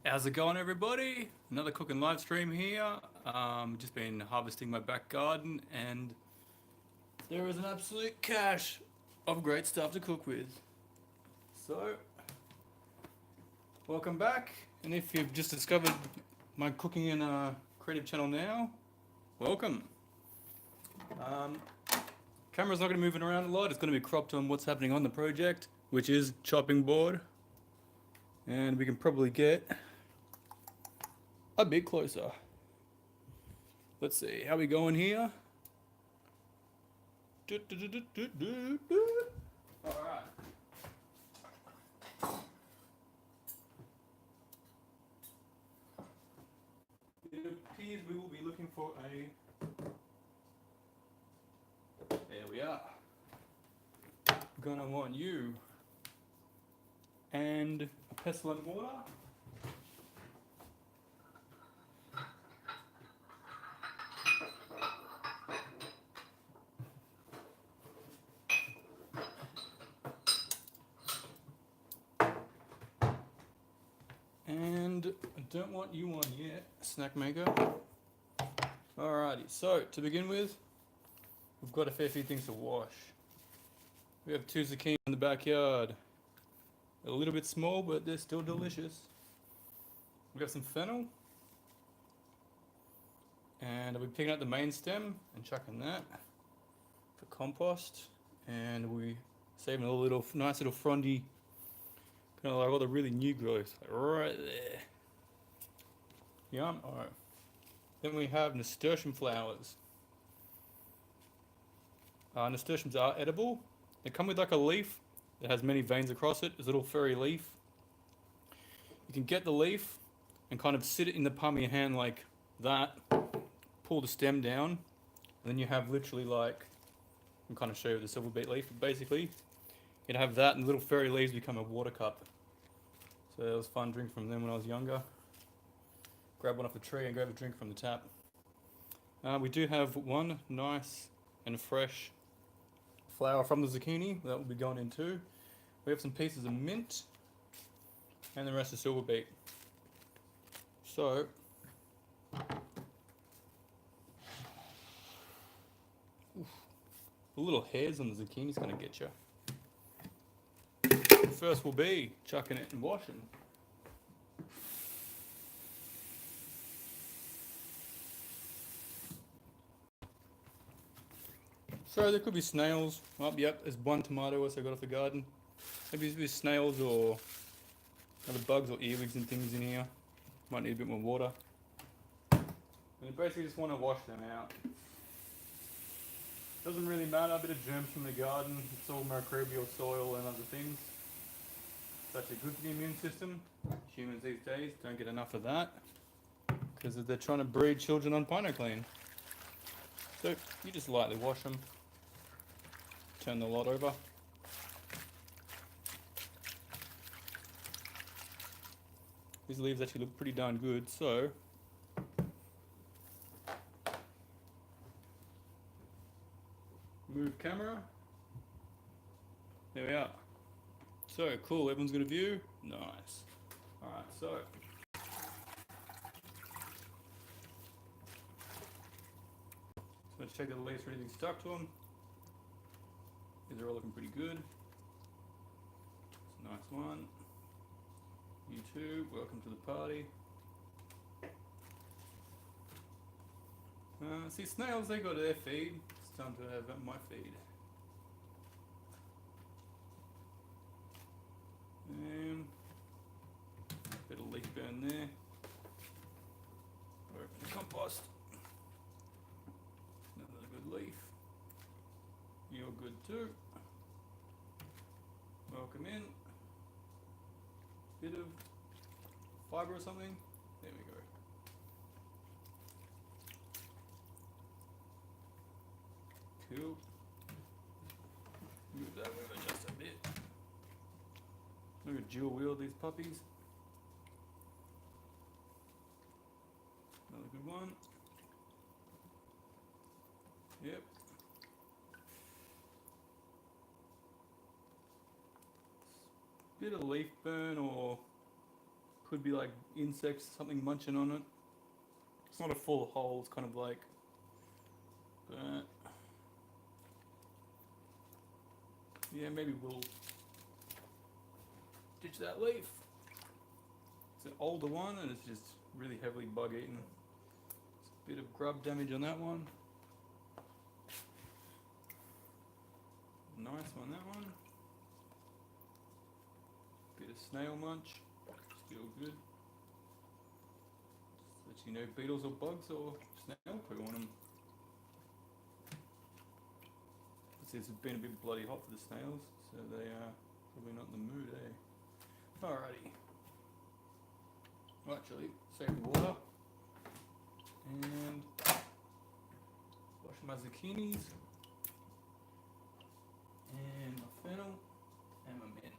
How's it going, everybody? Another cooking live stream here. Just been harvesting my back garden, and there is an absolute cache of great stuff to cook with. So, welcome back. And if you've just discovered my cooking and creative channel now, welcome. Camera's not going to be moving around a lot. It's going to be cropped on what's happening on the project, which is chopping board, and we can probably get a bit closer. Let's see, how we going here? Alright. It appears we will be looking for a... There we are. We're gonna want you. And a pestle and mortar. And I don't want you on yet, snack maker. Alrighty, so to begin with, we've got a fair few things to wash. We have 2 zucchini in the backyard. A little bit small, but they're still delicious. We got some fennel. And I'll be picking out the main stem and chucking that for compost. And we saving a little nice little frondy, kind of like all the really new growth, like right there. Yum. Alright. Then we have nasturtium flowers. Nasturtiums are edible. They come with like a leaf that has many veins across it. It's a little furry leaf. You can get the leaf and kind of sit it in the palm of your hand like that. Pull the stem down, and then you have literally like, I'm kind of show you the silver beet leaf. But basically, you'd have that, and little fairy leaves become a water cup. So it was fun drink from them when I was younger. Grab one off the tree and grab a drink from the tap. We do have one nice and fresh flower from the zucchini that will be going in too. We have some pieces of mint, and the rest is silver beet. So the little hairs on the zucchini is going to get you. First will be chucking it and washing. So there could be snails. Oh, yep, there's one tomato I got off the garden. Maybe there's snails or other bugs or earwigs and things in here. Might need a bit more water. And you basically just want to wash them out. Doesn't really matter, a bit of germs from the garden. It's all microbial soil and other things. It's actually good for the immune system. Humans these days don't get enough of that because they're trying to breed children on PinoClean. So you just lightly wash them. Turn the lot over. These leaves actually look pretty darn good, so move camera. There we are. So cool, everyone's got a view. Nice. Alright, so let's check that the leaves are anything stuck to them. These are all looking pretty good. It's a nice one. You too, welcome to the party. See, snails, they got their feed. It's time to have my feed. Bit of leaf burn there. Open the compost. Another good leaf. You're good too. Welcome in. Bit of fibre or something. There we go. Cool. Move that over just a bit. I'm gonna dual wheel these puppies. Another good one. Yep. Bit of leaf burn or Could be like insects, something munching on it. It's not a full hole, it's kind of like, but yeah, maybe we'll ditch that leaf. It's an older one and it's just really heavily bug eaten. It's a bit of grub damage on that one. Nice one, that one. Bit of snail munch, still good. Just let you know beetles or bugs or snail poo on them. It's been a bit bloody hot for the snails, so they are probably not in the mood, eh? Alrighty. Well, actually, save the water. And wash my zucchinis. And my fennel. And my mint.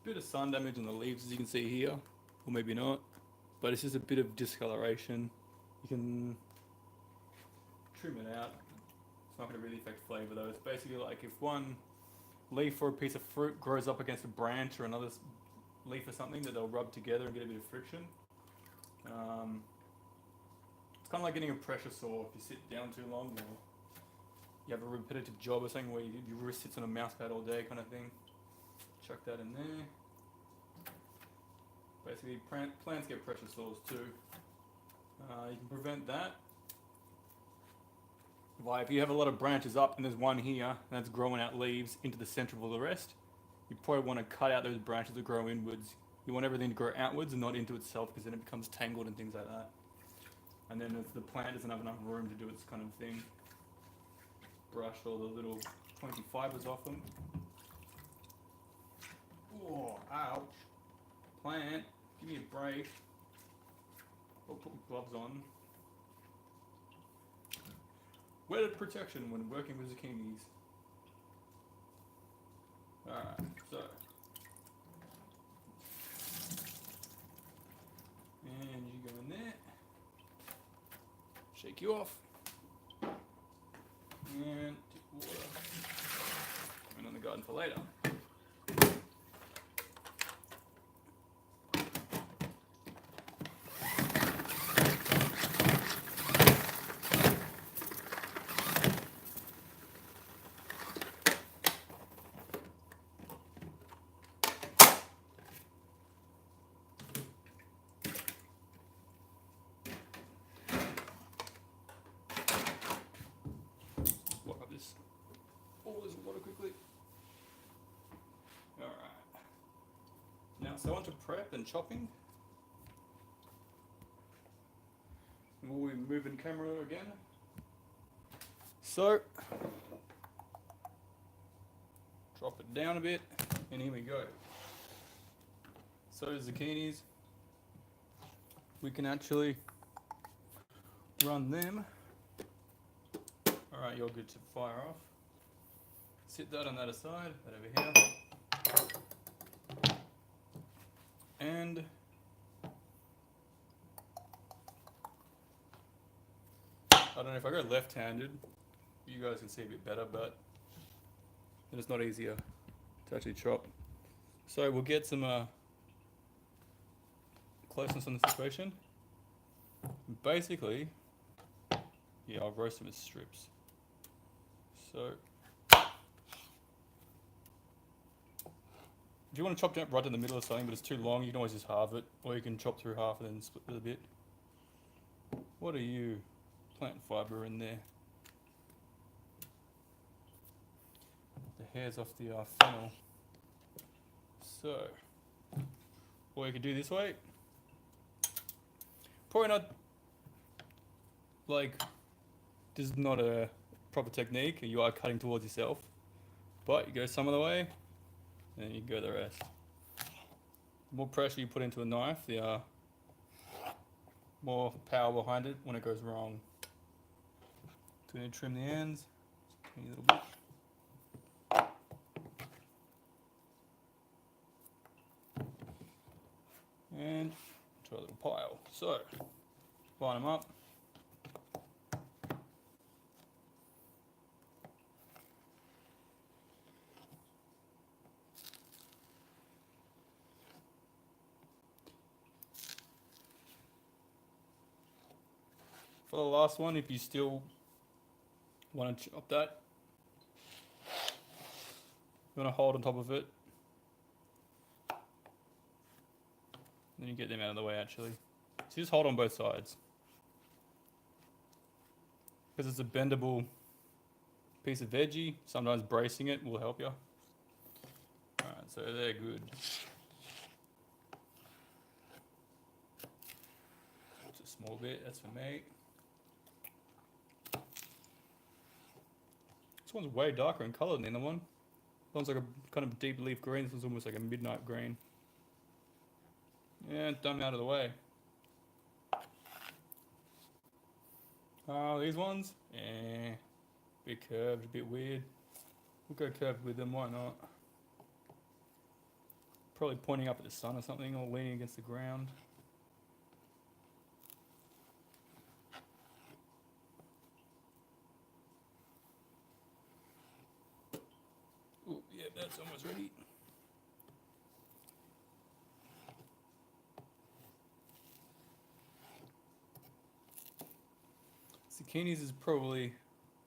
Bit of sun damage on the leaves, as you can see here, or maybe not, but it's just a bit of discoloration. You can trim it out. It's not going to really affect flavor though. It's basically like if one leaf or a piece of fruit grows up against a branch or another leaf or something, that they'll rub together and get a bit of friction. It's kind of like getting a pressure sore if you sit down too long, or you have a repetitive job or something where your wrist sits on a mouse pad all day kind of thing. Chuck that in there. Basically, plants get pressure sores too. You can prevent that by, if you have a lot of branches up and there's one here and that's growing out leaves into the center of all the rest, you probably want to cut out those branches that grow inwards. You want everything to grow outwards and not into itself, because then it becomes tangled and things like that. And then if the plant doesn't have enough room to do its kind of thing, brush all the little pointy fibers off them. Oh, ouch. Plant, give me a break. I'll put my gloves on. Wetted protection when working with zucchinis. Alright, so. And you go in there. Shake you off. And take water. And on the garden for later. All this water quickly. Alright. Now, so on to prep and chopping. Will we move in camera again? So, drop it down a bit, and here we go. So zucchinis, we can actually run them. Alright, you're good to fire off. Sit that on that aside, that over here. And I don't know if I go left-handed, you guys can see a bit better, but then it's not easier to actually chop. So we'll get some closeness on the situation. Basically, yeah, I'll roast them as strips. So if you want to chop it right in the middle of something, but it's too long, you can always just halve it, or you can chop through half and then split it a bit. What are you? Plant fibre in there. The hairs off the fennel. So, or you could do this way. Probably not, like, this is not a proper technique, you are cutting towards yourself, but you go some of the way, and then you go the rest. The more pressure you put into a knife, the more power behind it when it goes wrong. So you need to trim the ends, just a little bit. And try a little pile. So, line them up. For the last one, if you still want to chop that, you want to hold on top of it. Then you get them out of the way actually. So just hold on both sides. Because it's a bendable piece of veggie, sometimes bracing it will help you. Alright, so they're good. Just a small bit, that's for me. This one's way darker in colour than the other one. That one's like a kind of deep leaf green, this one's almost like a midnight green. Yeah, dumb out of the way. Oh, these ones? Eh, bit curved, a bit weird. We'll go curved with them, why not? Probably pointing up at the sun or something, or leaning against the ground. Ooh, yeah, that's almost ready. Zucchinis is probably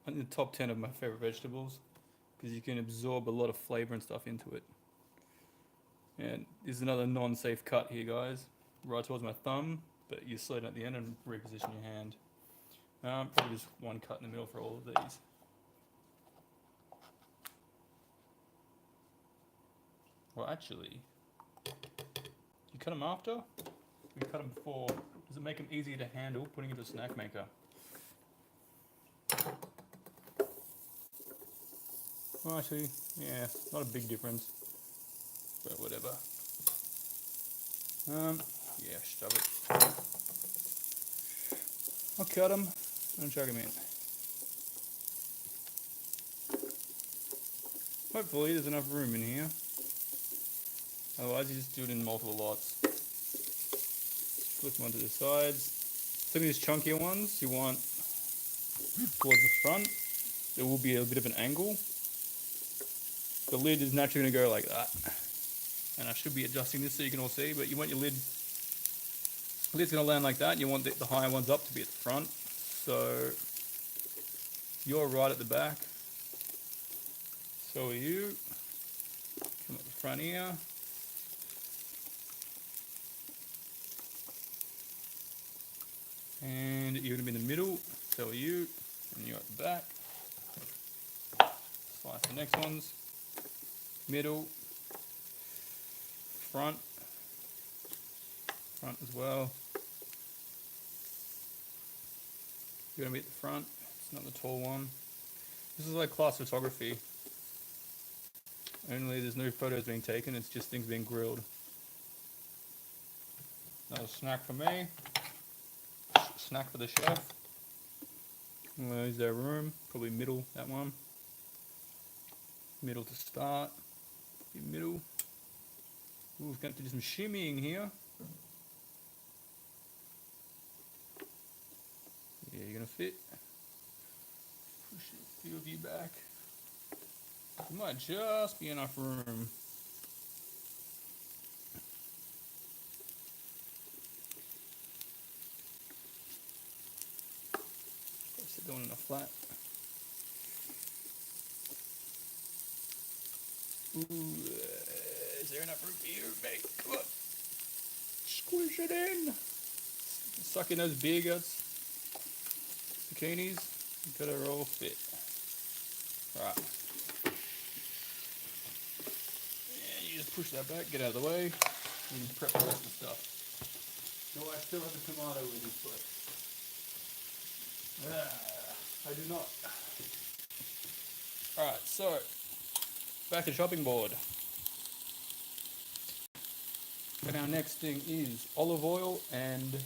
in the top 10 of my favorite vegetables because you can absorb a lot of flavor and stuff into it. And there's another non-safe cut here, guys, right towards my thumb, but you slide it at the end and reposition your hand. Probably just one cut in the middle for all of these. Well, actually, you cut them after? We cut them before. Does it make them easier to handle putting into a snack maker? Well, actually, yeah, not a big difference, but whatever. Yeah, shove it. I'll cut them and chuck them in. Hopefully there's enough room in here. Otherwise you just do it in multiple lots. Flip them onto the sides. Some of these chunkier ones you want towards the front. There will be a bit of an angle. The lid is naturally going to go like that. And I should be adjusting this so you can all see, but you want your lid's going to land like that, and you want the higher ones up to be at the front. So you're right at the back. So are you. Come at the front here. And you're going to be in the middle. So are you. And you're at the back. Slice the next ones. Middle. Front as well. You're going to be at the front, it's not the tall one. This is like class photography. Only there's no photos being taken, it's just things being grilled. Another snack for me. Snack for the chef. Is there room? Probably middle, that one. Middle to start. Middle. Ooh, we're going to do some shimmying here. Yeah, you're going to fit. Push a few of you back. There might just be enough room. Sit down in a flat. Ooh, is there enough room for you, mate? Come on. Squish it in. Suck in those beer guts. Zucchinis. You gotta all fit. Right. Yeah, you just push that back, get out of the way, and prep the rest of the stuff. Do I still have the tomato in this place? I do not. Alright, so back to the chopping board. And our next thing is olive oil and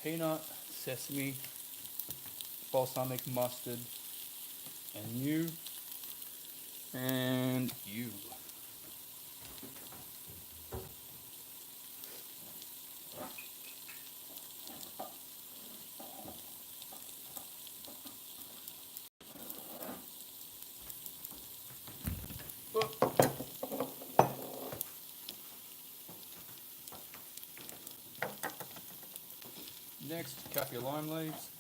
peanut, sesame, balsamic mustard, and you. Next, kaffir lime leaves.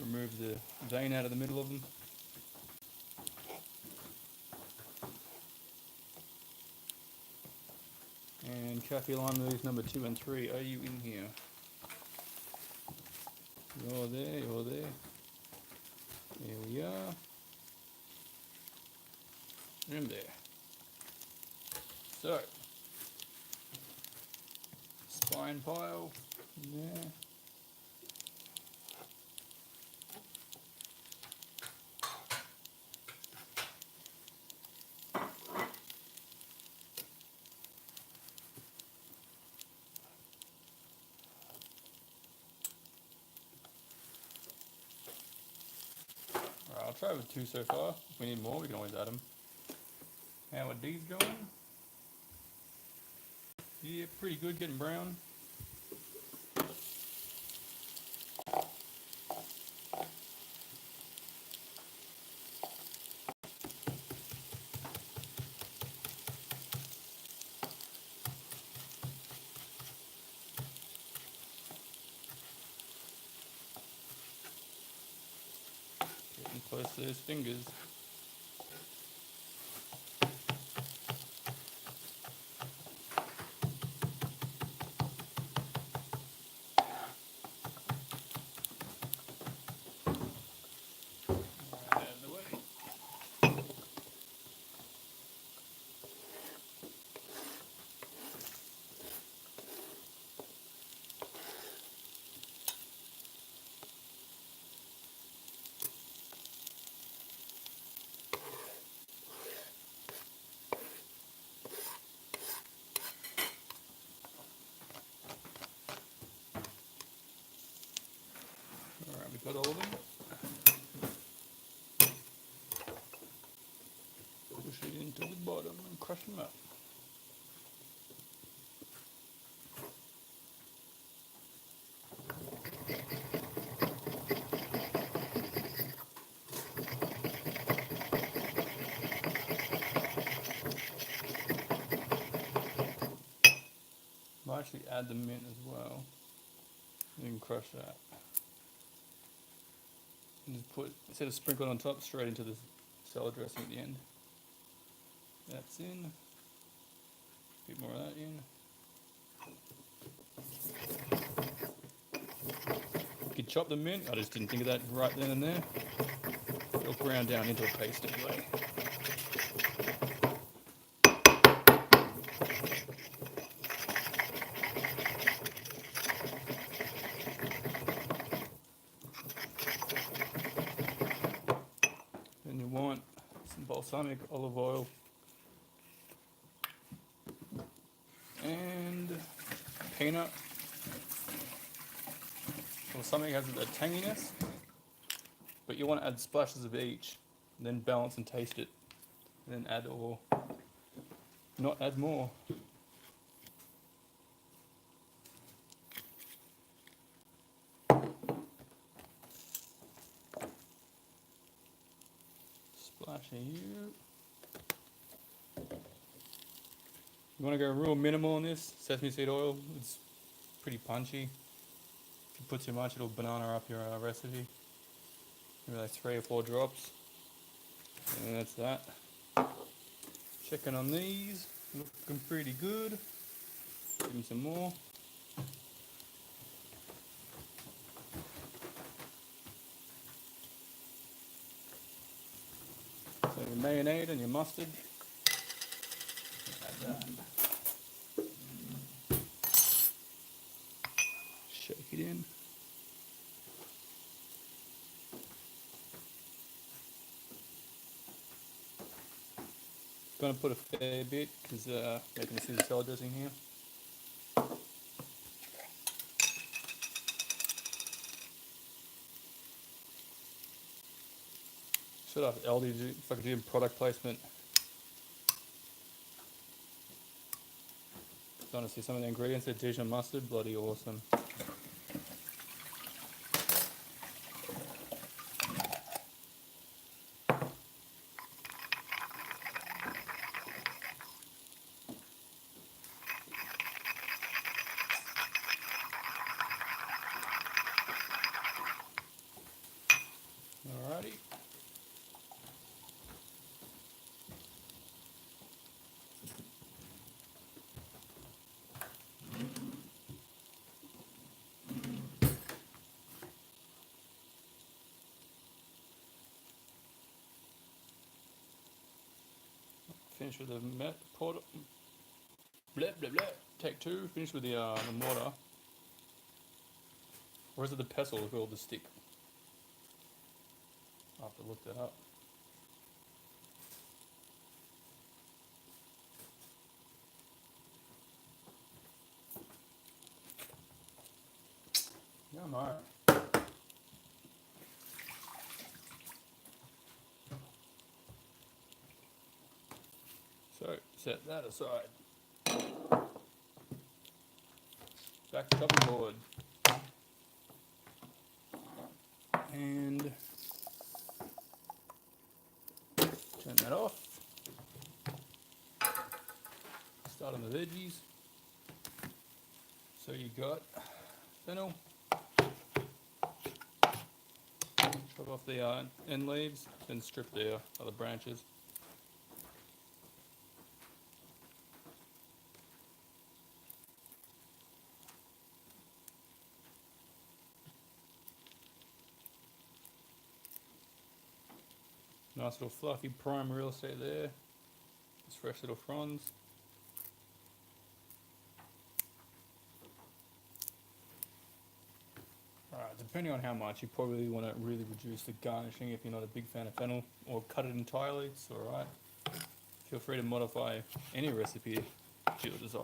Remove the vein out of the middle of them. And kaffir lime leaves number 2 and 3, are you in here? You're there, you're there. There we are. In there. So, spine pile in there. Alright, I'll try with 2 so far. If we need more, we can always add them. How are these going? Yeah, pretty good, getting brown. Getting close to those fingers. Out of the way. Alright, we've got all of them. Push it into the bottom and crush them up. Might actually add the mint as well. You can crush that. And just put, instead of sprinkling on top, straight into the salad dressing at the end. That's in. A bit more of that in. You could chop the mint. I just didn't think of that right then and there. It'll ground down into a paste anyway. Then you want some balsamic olive oil and peanut. Balsamic has a tanginess, but you want to add splashes of each, then balance and taste it, and then add or not add more. Splash here. You want to go real minimal on this. Sesame seed oil, it's pretty punchy. If you put too much, it'll banana up your recipe. Maybe like 3 or 4 drops. And that's that. Checking on these, looking pretty good. Give them some more. So your mayonnaise and your mustard. Add that. Shake it in. Gonna put a fair bit because making a Caesar salad dressing here. Should have Aldi do, if I could do product placement. Honestly, some of the ingredients, Dijon mustard, bloody awesome. Finish with the porter. Blah, blah, blah. Take 2. Finish with the mortar. Or is it the pestle called the stick? I'll have to look that up. Yeah, I'm alright. So, set that aside. Back to chopping board. And turn that off. Start on the veggies. So you got fennel. Chop off the end leaves, then strip the other branches. Nice little fluffy prime real estate there. Just fresh little fronds. Alright, depending on how much, you probably want to really reduce the garnishing if you're not a big fan of fennel, or cut it entirely, it's alright. Feel free to modify any recipe to your desire.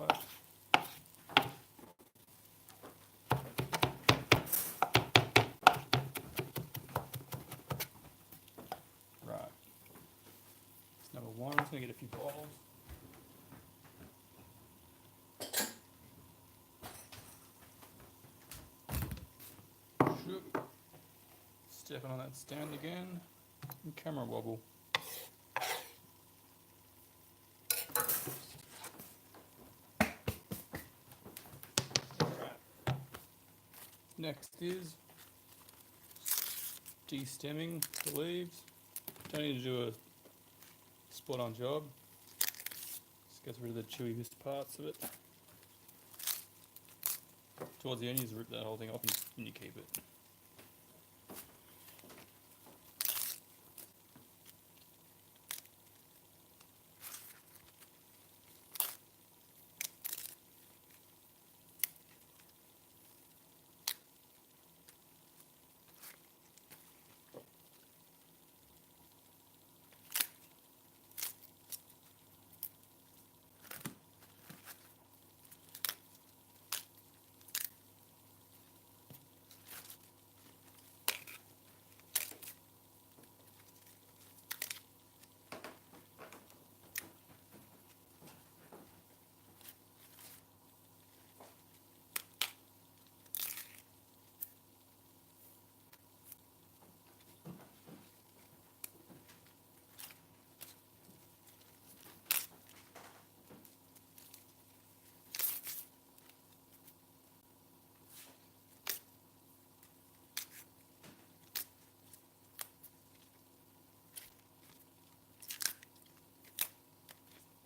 Right. That's number 1. I'm just going to get a few bowls. Stepping on that stand again. And camera wobble. Next is de-stemming the leaves. Don't need to do a spot on job. Just gets rid of the chewy parts of it. Towards the end, you just rip that whole thing off and you keep it.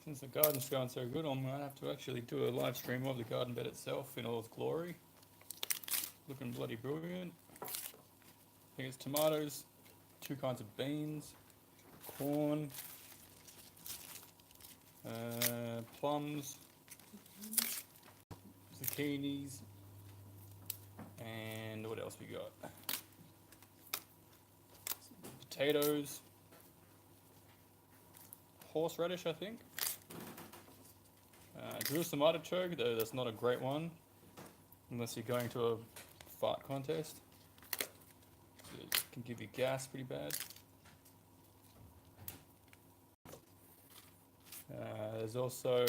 Since the garden's going so good, I'm going to have to actually do a live stream of the garden bed itself in all its glory. Looking bloody brilliant. I think it's tomatoes, 2 kinds of beans, corn, plums, zucchinis, and what else we got? Potatoes, horseradish, I think. Jerusalem artichoke, though that's not a great one unless you're going to a fart contest. It can give you gas pretty bad. There's also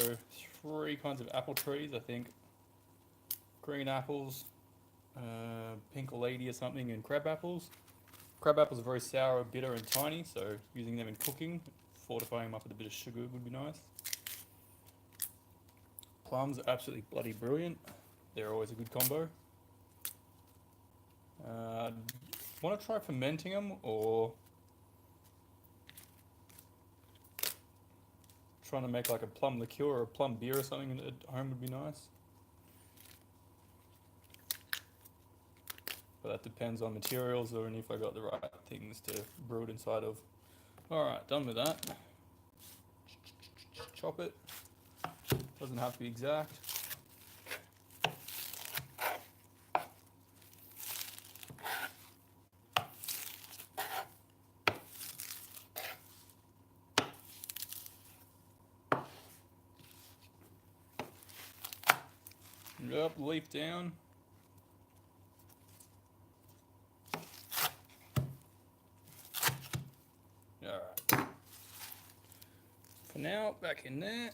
3 kinds of apple trees, I think. Green apples, pink lady or something, and crab apples. Crab apples are very sour, bitter, and tiny, so using them in cooking, fortifying them up with a bit of sugar would be nice. Plums are absolutely bloody brilliant. They're always a good combo. Want to try fermenting them, or trying to make like a plum liqueur or a plum beer or something at home would be nice. But that depends on materials or if I got the right things to brew it inside of. Alright, done with that. chop it. Doesn't have to be exact. Yep, leaf down. Alright. For now, back in there.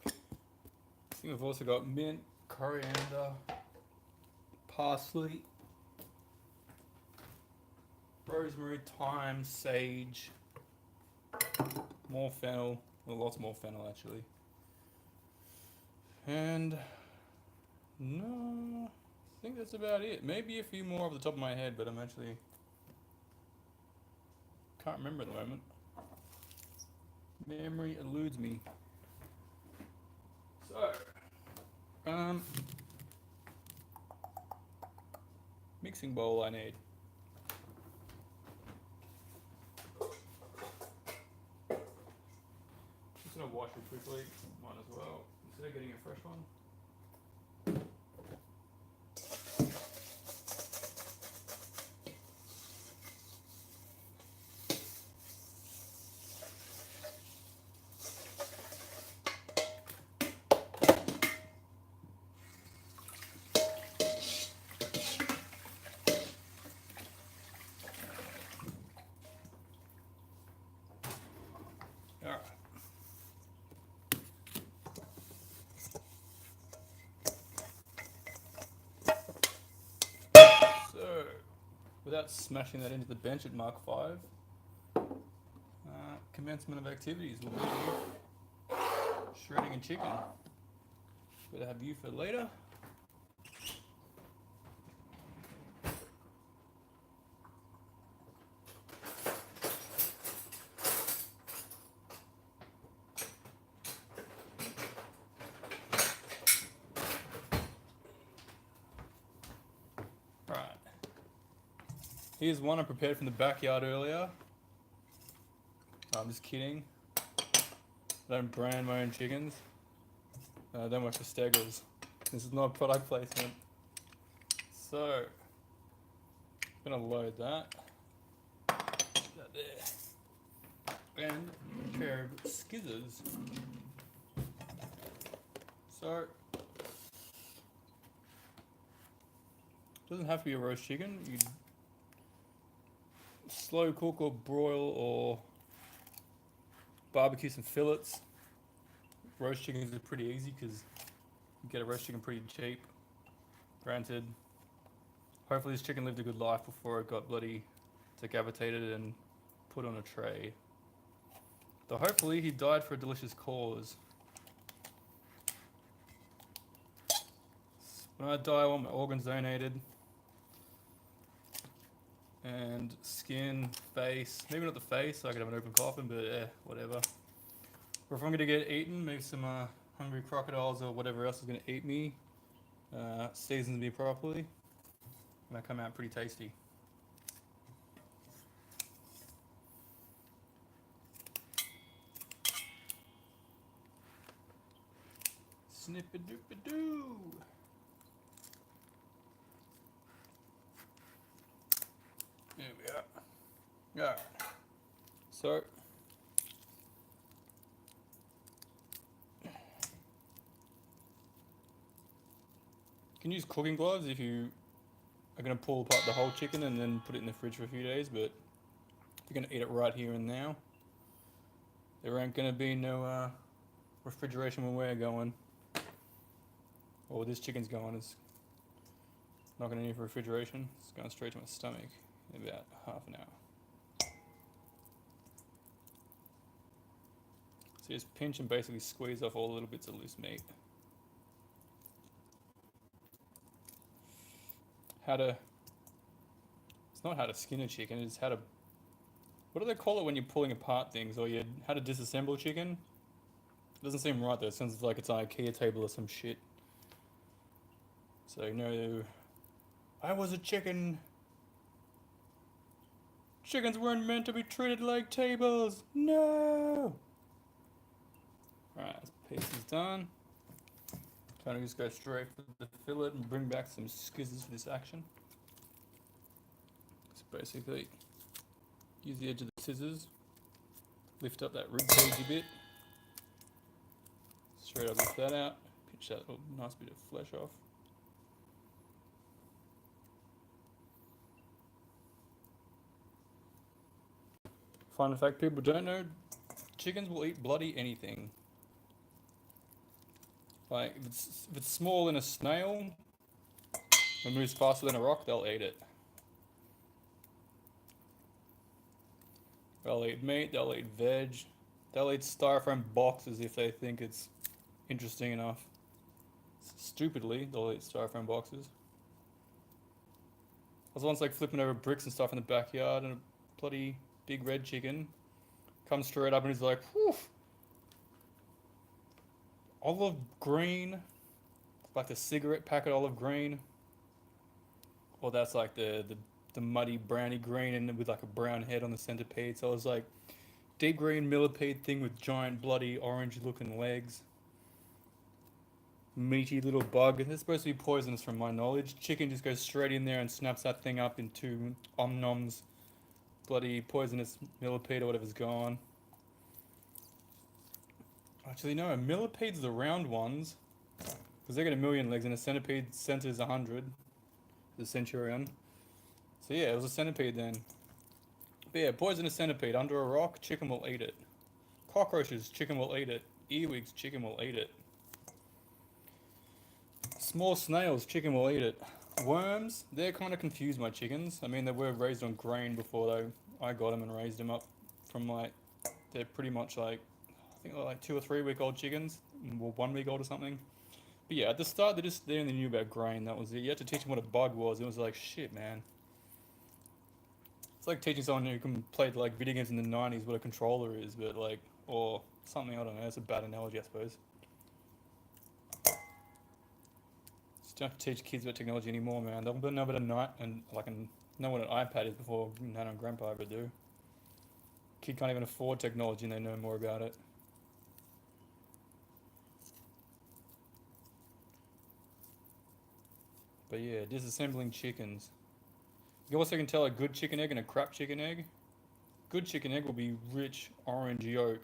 I think we've also got mint, coriander, parsley, rosemary, thyme, sage, more fennel, well, lots more fennel actually. And no, I think that's about it. Maybe a few more off the top of my head, but I'm actually can't remember at the moment. Memory eludes me. So, mixing bowl I need. Just gonna wash it quickly, might as well, instead of getting a fresh one. Alright. So, without smashing that into the bench at Mark 5, commencement of activities will be shredding a chicken. Better have you for later. Right. Here's one I prepared from the backyard earlier. I'm just kidding. I don't brand my own chickens. I don't work for Steggles. This is not product placement. So, I'm gonna load that. That there. And a pair of skizzers. So, doesn't have to be a roast chicken. You can slow cook or broil or barbecue some fillets. Roast chickens are pretty easy because you get a roast chicken pretty cheap. Granted, hopefully this chicken lived a good life before it got bloody decapitated and put on a tray. Though hopefully he died for a delicious cause. When I die, I want my organs donated. And skin, face, maybe not the face, so I could have an open coffin, but whatever. Or if I'm gonna get eaten, maybe some hungry crocodiles or whatever else is gonna eat me, seasons me properly, and I come out pretty tasty. Snip-a-doop-a-doo! There we are. Alright. So, you can use cooking gloves if you are going to pull apart the whole chicken and then put it in the fridge for a few days, but you're going to eat it right here and now. There ain't going to be no refrigeration when we're going. Or this chicken's going, it's not going to need refrigeration. It's going straight to my stomach in about half an hour. So just pinch and basically squeeze off all the little bits of loose meat. It's not how to skin a chicken, it's how to, what do they call it when you're pulling apart things, or how to disassemble chicken? It doesn't seem right though, it sounds like it's on an IKEA table or some shit. So no, I was a chicken. Chickens weren't meant to be treated like tables. No. Alright, this piece is done. Kind of just go straight for the fillet and bring back some skizzers for this action. So basically, use the edge of the scissors, lift up that rib cage a bit, straight up lift that out, pinch that little nice bit of flesh off. Fun fact people don't know, chickens will eat bloody anything. Like, if it's small than a snail, and moves faster than a rock, they'll eat it. They'll eat meat, they'll eat veg, they'll eat styrofoam boxes if they think it's interesting enough. Stupidly, they'll eat styrofoam boxes. I was once like flipping over bricks and stuff in the backyard, and a bloody big red chicken comes straight up and he's like, whew, olive green, like the cigarette packet olive green. Or that's like the muddy browny green and with like a brown head on the centipede. So it was like deep green millipede thing with giant bloody orange looking legs. Meaty little bug. It's supposed to be poisonous from my knowledge. Chicken just goes straight in there and snaps that thing up into omnoms. Bloody poisonous millipede or whatever's gone. Actually, no, millipedes are the round ones. Because they got 1,000,000 legs and a centipede centers 100. The centurion. So yeah, it was a centipede then. But yeah, poisonous centipede under a rock, chicken will eat it. Cockroaches, chicken will eat it. Earwigs, chicken will eat it. Small snails, chicken will eat it. Worms, they're kind of confused, my chickens. I mean, they were raised on grain before though. I got them and raised them up from like, they're pretty much like, I think they're like 2 or 3 week old chickens, or 1 week old or something. But yeah, at the start they only knew about grain, that was it. You had to teach them what a bug was, it was like, shit man. It's like teaching someone who can play like video games in the 90s what a controller is, but like, or something, I don't know, it's a bad analogy I suppose. Don't have to teach kids about technology anymore, man. They'll know about a night and like know what an iPad is before Nana and Grandpa ever do. Kid can't even afford technology and they know more about it. But yeah, disassembling chickens. You also can tell a good chicken egg and a crap chicken egg. Good chicken egg will be rich orange yolk.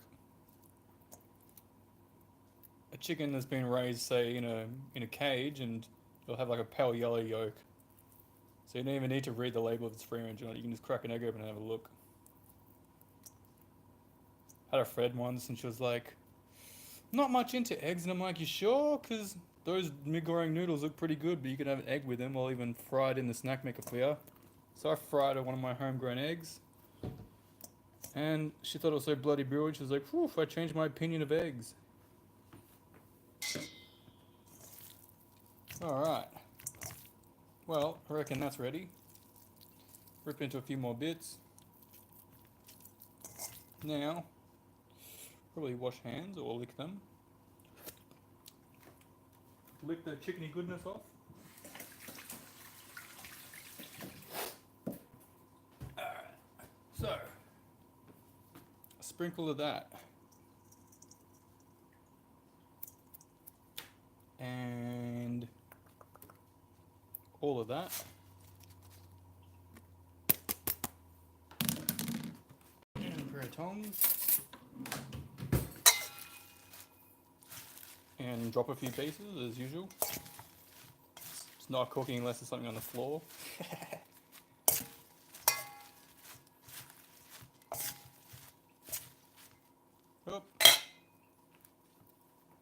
A chicken that's been raised, say, in a cage, and it'll have like a pale yellow yolk. So you don't even need to read the label if it's free range or not. You can just crack an egg open and have a look. Had a friend once and she was like, not much into eggs, and I'm like, you sure? Because those mid-growing noodles look pretty good, but you can have an egg with them or even fried in the snack maker for you. So I fried one of my homegrown eggs. And she thought it was so bloody brilliant. She was like, whew, I changed my opinion of eggs. Alright. Well, I reckon that's ready. Rip into a few more bits. Now, probably wash hands or lick them. Lick the chickeny goodness off. Alright, so, a sprinkle of that. And all of that. And a pair of tongs. And drop a few pieces as usual. It's not cooking unless there's something on the floor. Oop.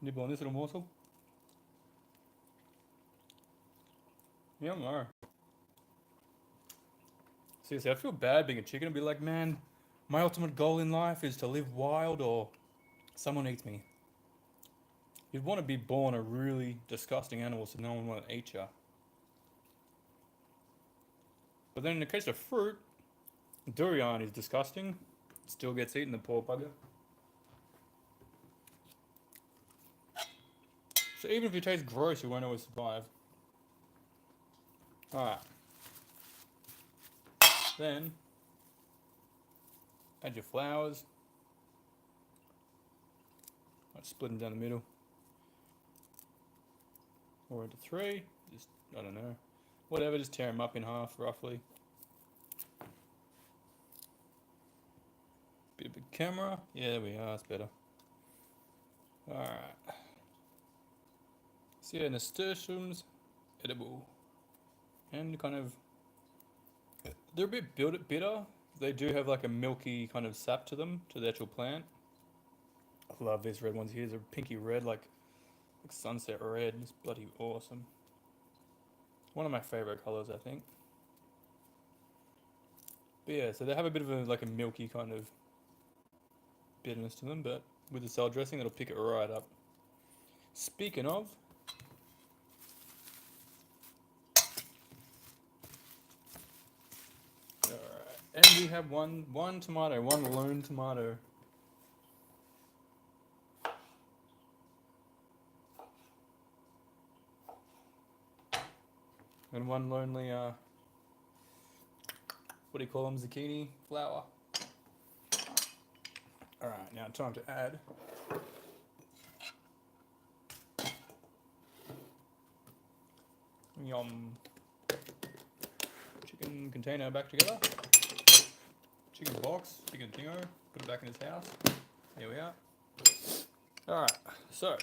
Nibble on this little morsel. Yeah, no. Seriously, I feel bad being a chicken and be like, man, my ultimate goal in life is to live wild or someone eats me. You'd want to be born a really disgusting animal so no one will eat you. But then in the case of fruit, durian is disgusting. It still gets eaten, the poor bugger. So even if you taste gross, you won't always survive. Alright, Then add your flowers. I'll split them down the middle. Or into 3. Just, I don't know. Whatever, just tear them up in half roughly. Bit of a camera. Yeah, there we are. That's better. Alright. So yeah, nasturtiums, edible. And kind of, they're a bit bitter. They do have like a milky kind of sap to them, to the actual plant. I love these red ones here. They're pinky red, like sunset red. It's bloody awesome. One of my favorite colors, I think. But yeah, so they have a bit of a milky kind of bitterness to them, but with the salad dressing, it'll pick it right up. Speaking of, alright, and we have one tomato, one lone tomato. And one lonely, what do you call them, zucchini flower. Alright, now time to add yum. Chicken container back together. Chicken box, chicken tingo, put it back in its house. Here we are. Alright, so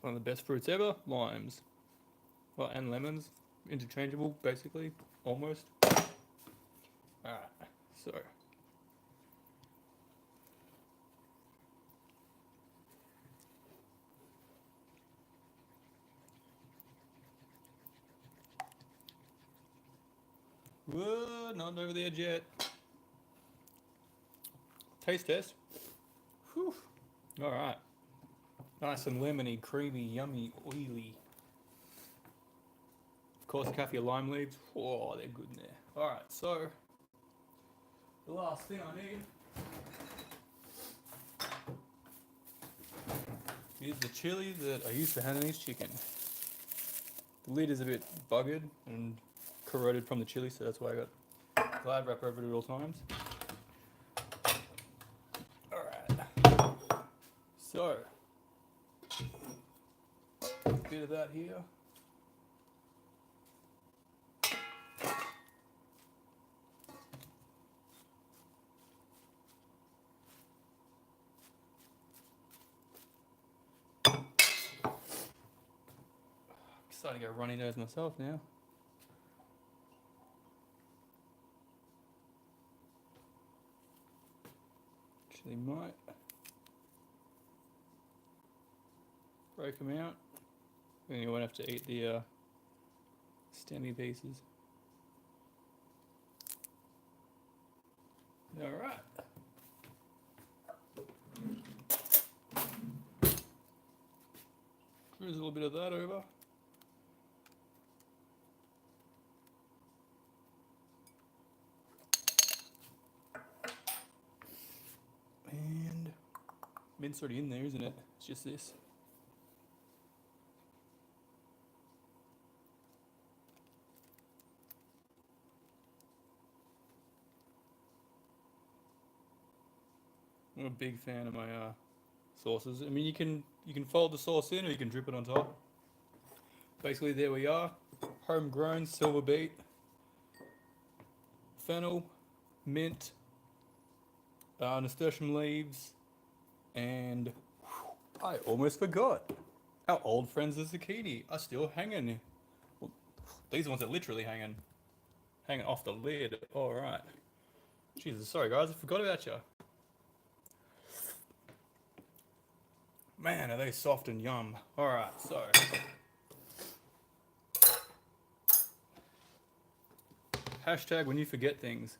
one of the best fruits ever, limes. Well, and lemons, interchangeable basically, almost. Alright, so whoa, not over the edge yet. Taste test. Whew. Alright. Nice and lemony, creamy, yummy, oily. Of course, kaffir lime leaves. Oh, they're good in there. Alright, so the last thing I need is the chili that I used for Hainanese chicken. The lid is a bit buggered and corroded from the chili, so that's why I got glad wrap over it at all times. Alright. So, a bit of that here. Starting to get a runny nose myself now. Actually might break them out. Then you won't have to eat the stemmy pieces. Alright. There's a little bit of that over. And mint's already in there, isn't it? It's just this. I'm a big fan of my sauces. I mean, you can fold the sauce in, or you can drip it on top. Basically, there we are. Homegrown silver beet, fennel, mint, nasturtium leaves, and I almost forgot. Our old friends the zucchini are still hanging. Well, these ones are literally hanging off the lid. All right. Jesus, sorry guys, I forgot about you. Man, are they soft and yum. All right, so hashtag when you forget things.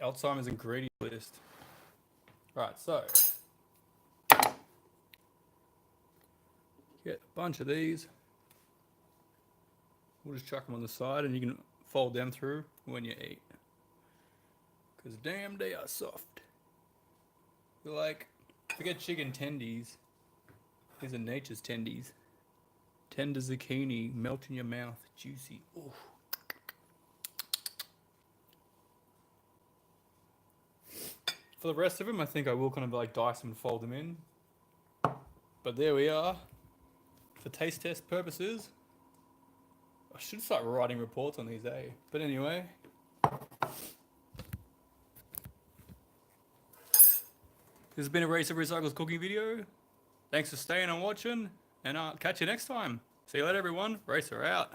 Alzheimer's ingredient list. Right, so get a bunch of these. We'll just chuck them on the side, and you can fold them through when you eat. Because damn, they are soft. They're like, forget chicken tendies. These are nature's tendies. Tender zucchini, melt in your mouth, juicy. Ooh. For the rest of them, I think I will kind of like dice them and fold them in. But there we are. For taste test purposes, I should start writing reports on these, eh? But anyway. This has been a Racer Recycles cooking video. Thanks for staying and watching, and I'll catch you next time. See you later, everyone. Racer out.